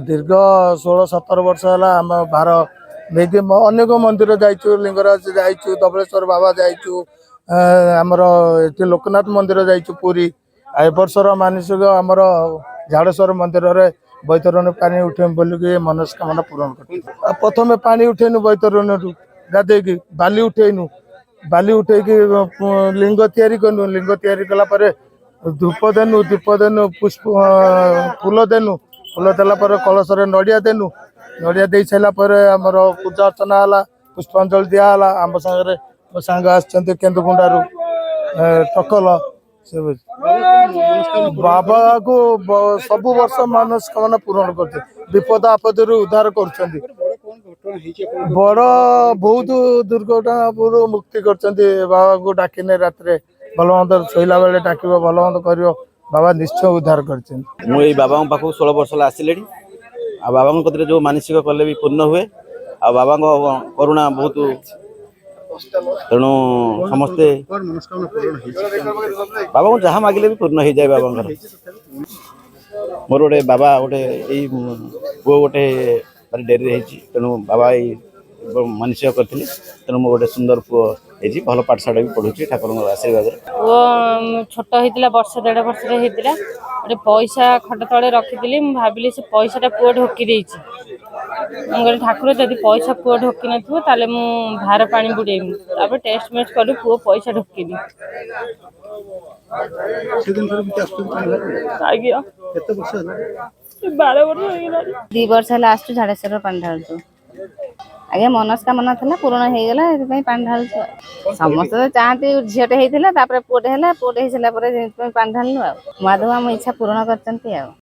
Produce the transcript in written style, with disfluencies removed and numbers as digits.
दीर्घ 16-17 वर्ष है आम भार नहीं अनेक मंदिर जाइचु लिंगराज जाइचु धबलेश्वर बाबा जाइचु आमर ये लोकनाथ मंदिर जाइचु पुरी ए वर्षर मानसिक आमर झाड़ेश्वर मंदिर रे बैतरणी पानी उठे बोलिक मनस्कामना पूरण कर प्रथम पानी उठेनु बैतरणी गाधे बाली उठेनु बाली उठे लिंग तैयारी कनु लिंग तैयारी कला धूप देनु दीप देनु पुष्प फूल देनु फूल देला कलश नड़िया देनु नड़िया दे सारापर आमर पूजा अर्चना है पुष्पांजलि दिहला आम सागर मो सांग आंदुकुंडारू टकल से बाबा को सब वर्ष मनस्कामना पूरण करते विपद आपद उद्धार कर बड़ बहुत दुर्घटना मुक्ति कर बाबा को डाकिने रात भल मंद शोला बेले डाक भल मंद कर बाबा निश्चय उद्धार कर बाबा पाख 16 वर्ष आसिले आ बाबा कतरे जो मानसिक कले भी पूर्ण हुए आ बाबा करुणा बहुत तेणु समस्ते बाबा को जहाँ मागिले भी पूर्ण हो जाए बाबा मोर गोटे बाबा गोटे पुओ गोटे डेरी तेणु बाबा मानसिक करते तेणु मो गोटे सुंदर पुओ भल पाठशाला भी पढ़ुची ठाकुर आशीर्वाद पुओ छोट होता वर्ष 1.5 वर्ष होता गोटे पैसा खट तले रखी भाविली से पैसाटा पुओ ढोकी मुझे ठाकुर जदि पैसा पुओ ढोकी नाले मु भार पानी बुड़ेमी तापर टेस्ट मेस्ट कलु पुओ पैसा ढोकी आज्ञा 12 वर्ष 2 वर्ष है आसु झाड़ेश्वर पानी ढालु आगे मनस्कामना था पूरण हो गला पानी ढालु समस्त तो चाहती झीटे होता पुटे है पुटे हो सारापर पानी ढालु माधव आम इच्छा पूरण कर।